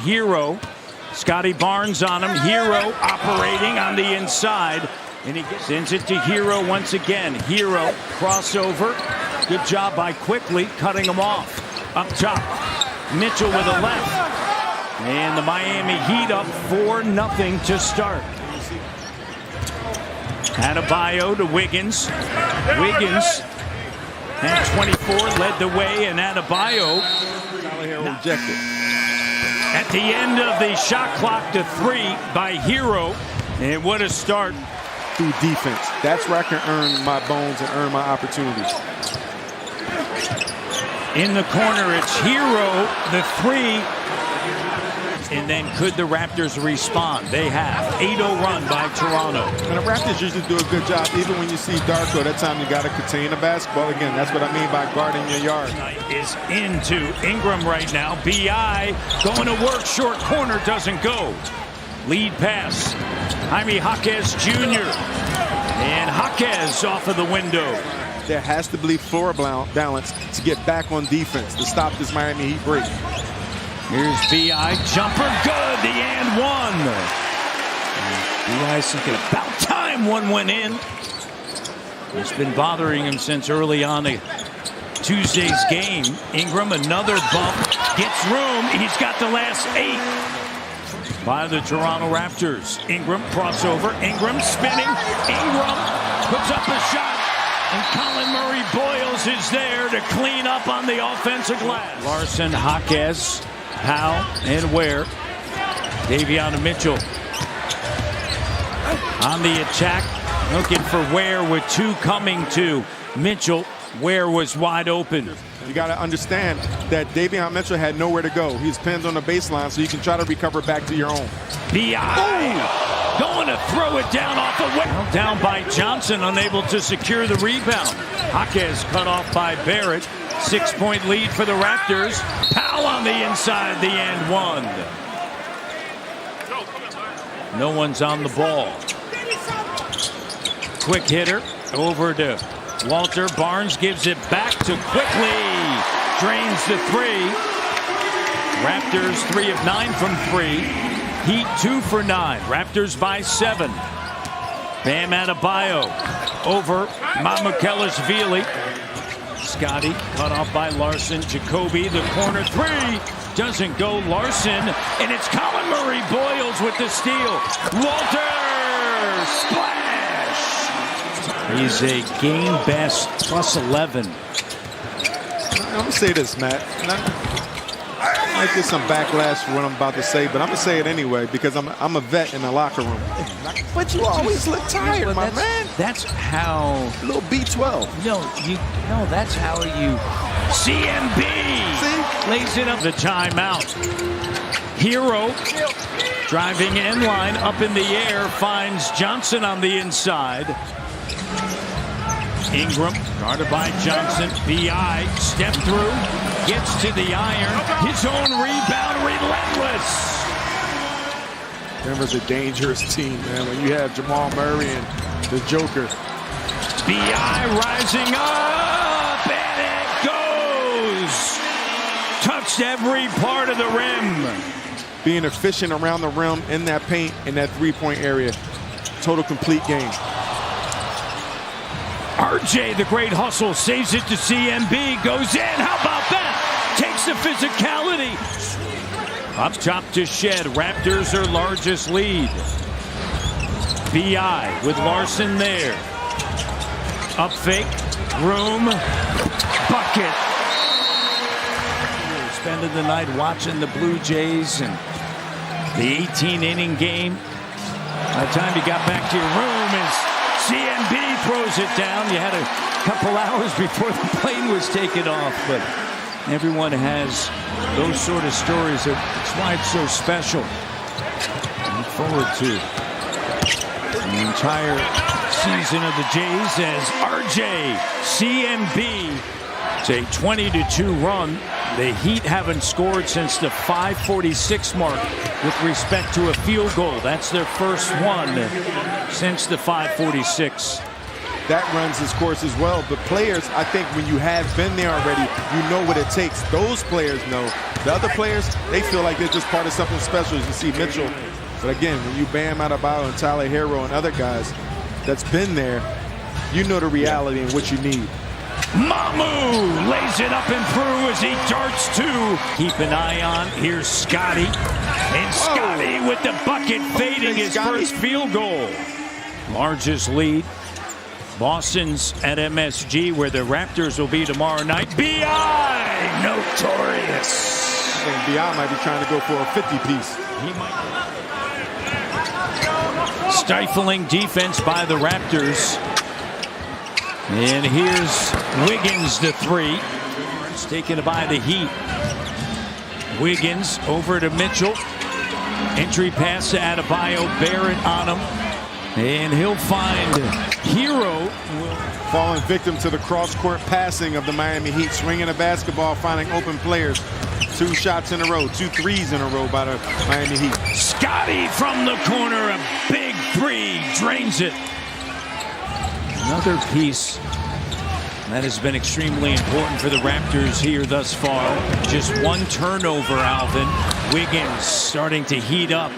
Hero. Scotty Barnes on him. Hero operating on the inside. And he sends it to Hero once again. Hero crossover. Good job by Quickly cutting him off. Up top. Mitchell with a left. And the Miami Heat up 4-0 to start. Adebayo to Wiggins. Wiggins at 24 led the way, and Adebayo rejected. At the end of the shot clock to 3 by Hero. And what a start. Through defense. That's where I can earn my bones and earn my opportunities. In the corner, it's Hero, the 3. And then could the Raptors respond? They have. 8-0 run by Toronto. And the Raptors usually do a good job. Even when you see Darko, that time you got to contain the basketball. Again, that's what I mean by guarding your yard. Is into Ingram right now. B.I. going to work. Short corner doesn't go. Lead pass. Jaime Jaquez Jr. And Jaquez off of the window. There has to be floor balance to get back on defense to stop this Miami Heat break. Here's B.I. Jumper good. The and one. B.I.'s thinking about time one went in. It's been bothering him since early on Tuesday's game. Ingram, another bump. Gets room. He's got the last 8 by the Toronto Raptors. Ingram crossover. Ingram spinning. Ingram puts up a shot. And Colin Murray-Boyles is there to clean up on the offensive glass. Larson, Jaquez, Powell, and Ware. Davion Mitchell on the attack. Looking for Ware with 2 coming to Mitchell. Ware was wide open. You got to understand that Davion Mitchell had nowhere to go. He was pinned on the baseline, so you can try to recover back to your own. B.I. going to throw it down off the way. Down by Johnson, unable to secure the rebound. Jaquez cut off by Barrett. 6-point lead for the Raptors. Powell on the inside, the and one. No one's on the ball. Quick hitter over to Walter. Barnes gives it back to Quickly. Drains the 3. Raptors 3 of 9 from 3. Heat 2 for 9. Raptors by 7. Bam Adebayo over Mamukelashvili. Scotty cut off by Larson. Jacoby, the corner 3. Doesn't go. Larson. And it's Colin Murray-Boyles with the steal. Walter! Splash! He's a game best plus 11. I'm going to say this, Matt. I might get some backlash for what I'm about to say, but I'm going to say it anyway because I'm a vet in the locker room. But you always look tired, my man. That's how... A little B12. No, that's how you... CMB! See? Lays it up. The timeout. Hero driving in line up in the air. Finds Johnson on the inside. Ingram, guarded by Johnson. B.I. step through, gets to the iron. His own rebound, relentless. Denver's a dangerous team, man. When you have Jamal Murray and the Joker. B.I. rising up, and it goes. Touched every part of the rim. Being efficient around the rim in that paint, in that three-point area. Total complete game. RJ, the great hustle, saves it to CMB, goes in. How about that? Takes the physicality. Up top to Shed. Raptors their largest lead. B.I. with Larson there. Up fake. Room. Bucket. Spending the night watching the Blue Jays and the 18-inning game. By the time you got back to your room is CMB throws it down. You had a couple hours before the plane was taken off, but everyone has those sort of stories. That's why it's so special. Look forward to the entire season of the Jays as RJ, CMB. It's a 20-2 run. The Heat haven't scored since the 5:46 mark with respect to a field goal. That's their first one since the 5:46. that runs its course as well. But players, I think when you have been there already, you know what it takes. Those players know. The other players, they feel like they're just part of something special, as you see Mitchell. But again, when you Bam Adebayo and Tyler Hero and other guys that's been there, you know the reality and what you need. Mamu lays it up and through as he darts two. Keep an eye on. Here's Scotty. And Scotty with the bucket, fading his first field goal. Largest lead. Boston's at MSG, where the Raptors will be tomorrow night. B.I. notorious. I think B.I. might be trying to go for a 50-piece. He might. Stifling defense by the Raptors. And here's Wiggins, the three. It's taken by the Heat. Wiggins over to Mitchell. Entry pass to Adebayo. Barrett on him. And he'll find Hero. Falling victim to the cross-court passing of the Miami Heat. Swinging a basketball, finding open players. 2 shots in a row, 2 threes in a row by the Miami Heat. Scotty from the corner, a big three, drains it. Another piece that has been extremely important for the Raptors here thus far. Just 1 turnover, Alvin. Wiggins starting to heat up.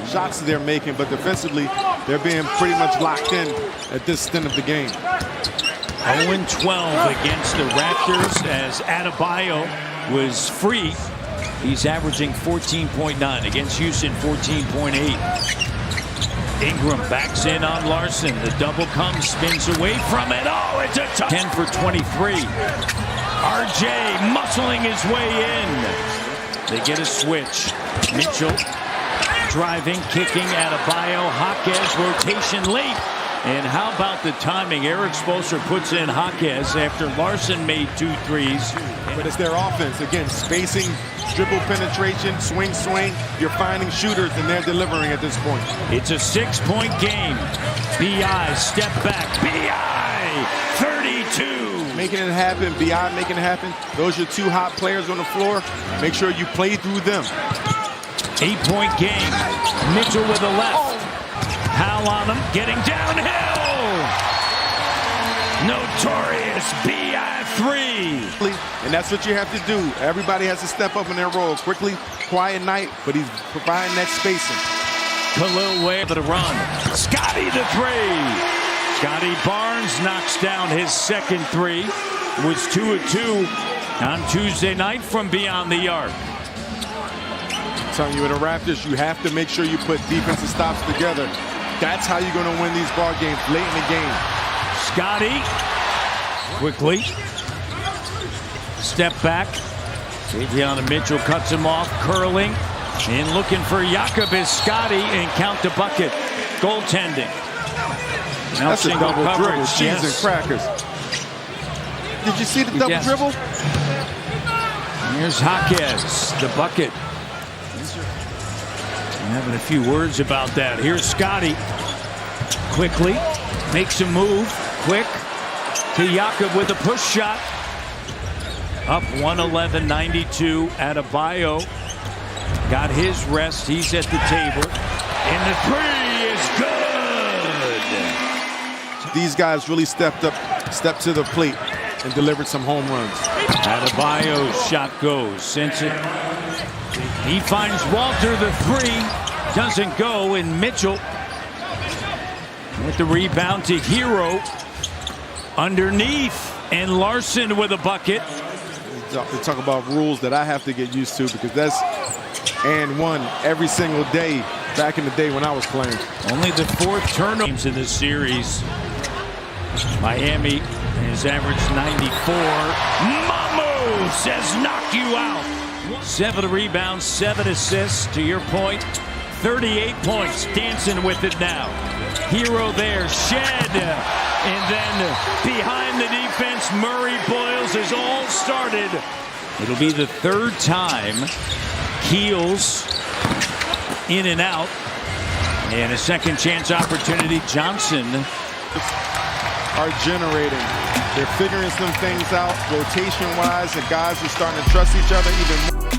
Shots they're making, but defensively, they're being pretty much locked in at this stint of the game. 0-12 against the Raptors as Adebayo was free. He's averaging 14.9 against Houston, 14.8. Ingram backs in on Larson. The double comes, spins away from it. Oh, it's a 10 for 23. RJ muscling his way in. They get a switch. Mitchell driving, kicking. Adebayo, Jaquez, rotation late. And how about the timing? Eric Spoelstra puts in Jaquez after Larson made 2 threes. But it's their offense. Again, spacing, dribble penetration, swing. You're finding shooters, and they're delivering at this point. It's a 6-point game. B.I. step back. B.I. 32. Making it happen. B.I. making it happen. Those are 2 hot players on the floor. Make sure you play through them. 8-point game. Mitchell with the left. Hal on him, getting downhill. Notorious B.I. 3. And that's what you have to do. Everybody has to step up in their role quickly. Quiet night, but he's providing that spacing. Khalil Wade for the run. Scotty the 3. Scotty Barnes knocks down his second 3. Was 2 of 2 on Tuesday night from beyond the arc. I'm telling you, with the Raptors, you have to make sure you put defensive stops together. That's how you're going to win these ball games late in the game. Scotty quickly step back. Davion Mitchell cuts him off, curling and looking for Jakob is Scotty, and count the bucket. Goaltending. Now that's a double dribble. Cheese and crackers. Did you see the double dribble? Here's Jaquez, the bucket. I'm having a few words about that. Here's Scotty. Quickly makes a move. Quick to Jakob with a push shot. Up 111-92. Adebayo got his rest. He's at the table. And the 3 is good. These guys really stepped to the plate and delivered some home runs. Adebayo's shot goes. Since it, he finds Walter the 3. Doesn't go, and Mitchell with the rebound to Hero. Underneath, and Larson with a bucket. We talk about rules that I have to get used to, because that's and 1 every single day back in the day when I was playing. Only the 4th turnovers in this series. Miami has averaged 94. Mamu says knock you out. 7 rebounds, 7 assists. To your point, 38 points. Dancing with it now. Hero there, Shed. And then behind the defense, Murray Boyles has all started. It'll be the 3rd time. Keels in and out. And a second chance opportunity. Johnson are generating. They're figuring some things out rotation-wise. The guys are starting to trust each other even more.